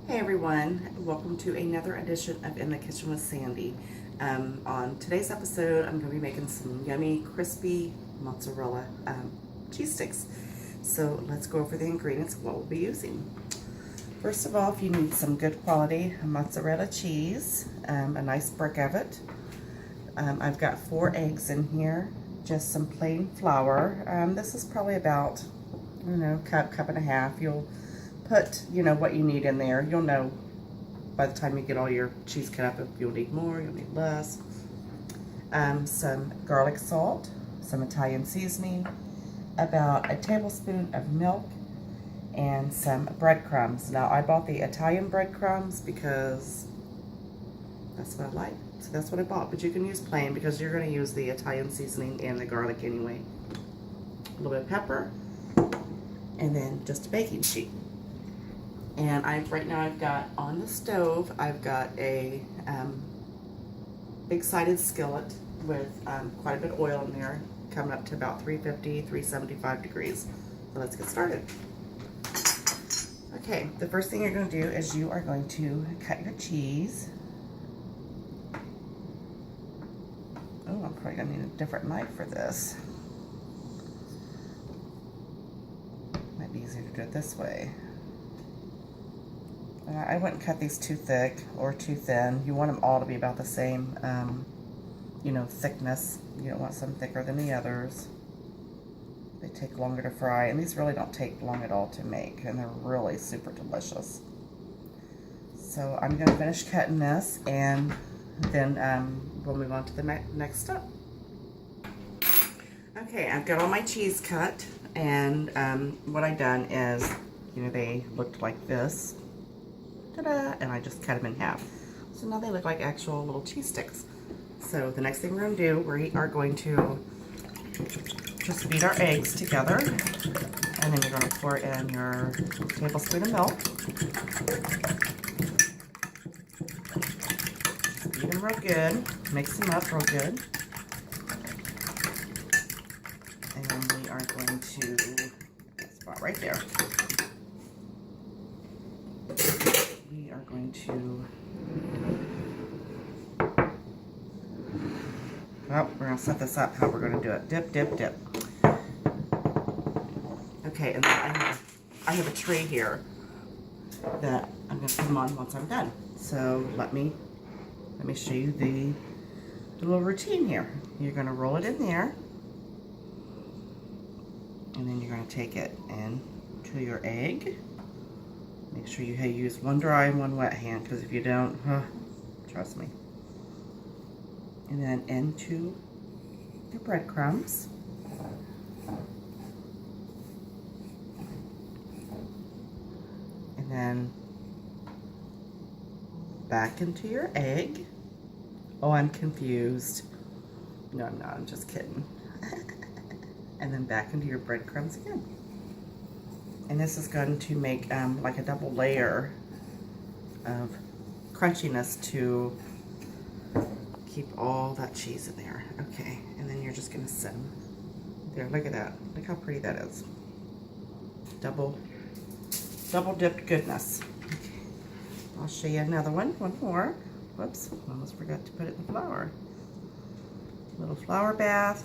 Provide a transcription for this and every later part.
Hey everyone, welcome to another edition of In the Kitchen with Sandy. On today's episode, I'm going to be making some yummy, crispy mozzarella cheese sticks. So let's go over the ingredients of what we'll be using. First of all, if you need some good quality mozzarella cheese, a nice brick of it. I've got 4 eggs in here, just some plain flour. This is probably about, I don't know, cup and a half. You'll put, what you need in there. You'll know by the time you get all your cheese cut up if you'll need more, you'll need less. Some garlic salt, some Italian seasoning, about a tablespoon of milk, and some breadcrumbs. Now, I bought the Italian breadcrumbs because that's what I like. So that's what I bought, but you can use plain because you're going to use the Italian seasoning and the garlic anyway. A little bit of pepper, and then just a baking sheet. And right now I've got on the stove, I've got a big-sided skillet with quite a bit of oil in there, coming up to about 350, 375 degrees. So let's get started. Okay, the first thing you're going to do is you are going to cut your cheese. Oh, I'm probably going to need a different knife for this. Might be easier to do it this way. I wouldn't cut these too thick or too thin. You want them all to be about the same, thickness. You don't want some thicker than the others. They take longer to fry, and these really don't take long at all to make, and they're really super delicious. So I'm going to finish cutting this, and then we'll move on to the next step. Okay, I've got all my cheese cut, and what I've done is, they looked like this. And I just cut them in half. So now they look like actual little cheese sticks. So the next thing we're going to do, we are going to just beat our eggs together, and then you're going to pour in your tablespoon of milk. Beat them real good, mix them up real good. And we are going to, that spot right there. We are going to, well, we're going to set this up how we're going to do it. Dip, dip, dip. Okay, and then I have a tray here that I'm going to put them on once I'm done. So let me show you the little routine here. You're going to roll it in there, and then you're going to take it into your egg. Make sure you use one dry and one wet hand, because if you don't, trust me. And then into your breadcrumbs. And then back into your egg. Oh, I'm confused. No, I'm not. I'm just kidding. And then back into your breadcrumbs again. And this is going to make like a double layer of crunchiness to keep all that cheese in there. Okay, and then you're just going to set them there. Look at that. Look how pretty that is. Double dipped goodness. Okay, I'll show you another one more. Whoops, almost forgot to put it in the flour. A little flour bath,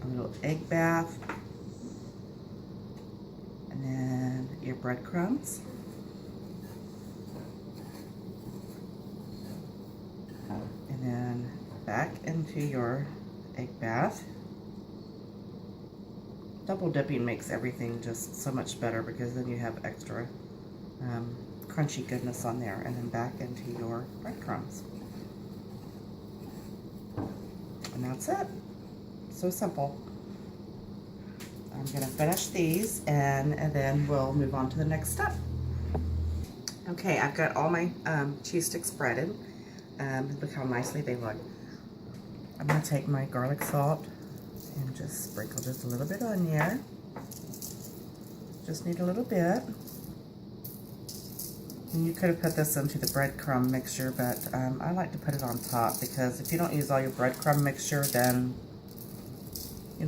a little egg bath. And then your breadcrumbs. And then back into your egg bath. Double dipping makes everything just so much better because then you have extra crunchy goodness on there. And then back into your breadcrumbs. And that's it. So simple. I'm going to finish these, and then we'll move on to the next step. Okay, I've got all my cheese sticks breaded. Look how nicely they look. I'm going to take my garlic salt and just sprinkle just a little bit on there. Just need a little bit. And you could have put this into the breadcrumb mixture, but I like to put it on top because if you don't use all your breadcrumb mixture, then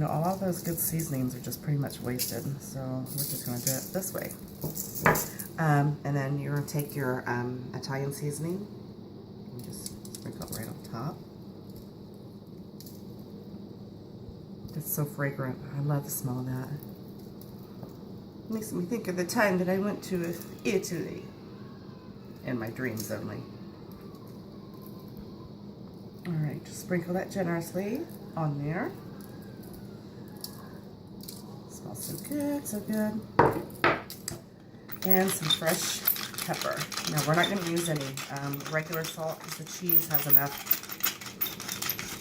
all of those good seasonings are just pretty much wasted. So we're just going to do it this way. And then you're going to take your Italian seasoning and just sprinkle it right on top. It's so fragrant. I love the smell of that. It makes me think of the time that I went to Italy. In my dreams only. Alright, just sprinkle that generously on there. Smells so good, so good. And some fresh pepper. Now, we're not going to use any regular salt because the cheese has enough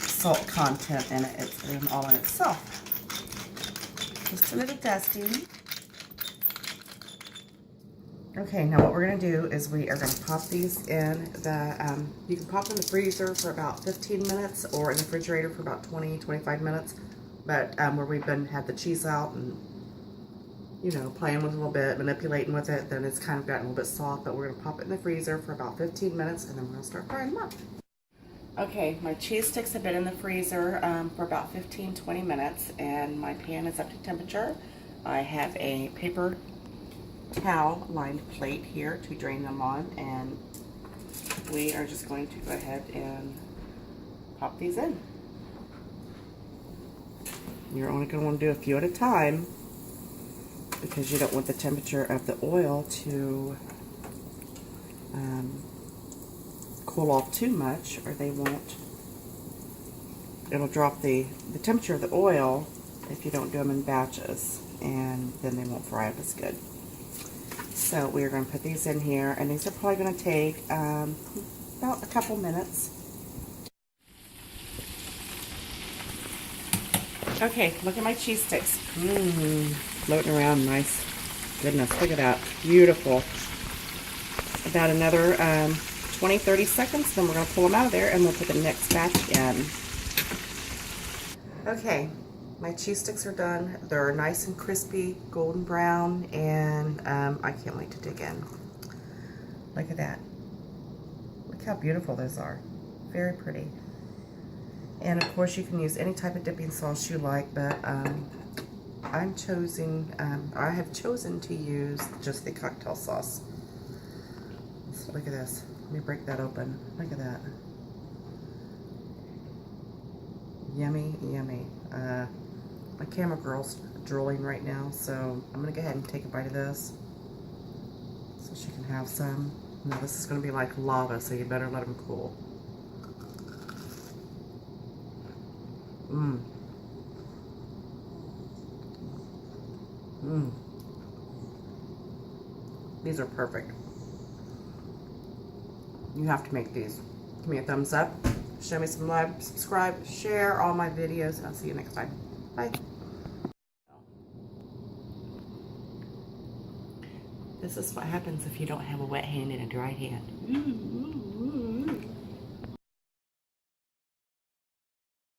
salt content in it. It's all in itself. Just a little dusting. Okay, now what we're going to do is we are going to pop these in the, you can pop in the freezer for about 15 minutes or in the refrigerator for about 20-25 minutes. But where we've had the cheese out and, you know, playing with it a little bit, manipulating with it, then it's kind of gotten a little bit soft. But we're going to pop it in the freezer for about 15 minutes and then we're going to start frying them up. Okay, my cheese sticks have been in the freezer for about 15-20 minutes and my pan is up to temperature. I have a paper towel lined plate here to drain them on, and we are just going to go ahead and pop these in. You're only going to want to do a few at a time because you don't want the temperature of the oil to cool off too much, or they won't, it'll drop the temperature of the oil if you don't do them in batches, and then they won't fry up as good. So we're going to put these in here, and these are probably going to take about a couple minutes. Okay, look at my cheese sticks. Floating around nice. Goodness, look at that. Beautiful. About another 20-30 seconds, then we're going to pull them out of there, and we'll put the next batch in. Okay. My cheese sticks are done. They're nice and crispy, golden brown, and I can't wait to dig in. Look at that. Look how beautiful those are. Very pretty. And of course you can use any type of dipping sauce you like, but I have chosen to use just the cocktail sauce. So look at this. Let me break that open. Look at that. Yummy, yummy. My camera girl's drooling right now, so I'm going to go ahead and take a bite of this so she can have some. Now this is going to be like lava, so you better let them cool. These are perfect. You have to make these. Give me a thumbs up, show me some love, subscribe, share all my videos, and I'll see you next time. Bye. This is what happens if you don't have a wet hand and a dry hand.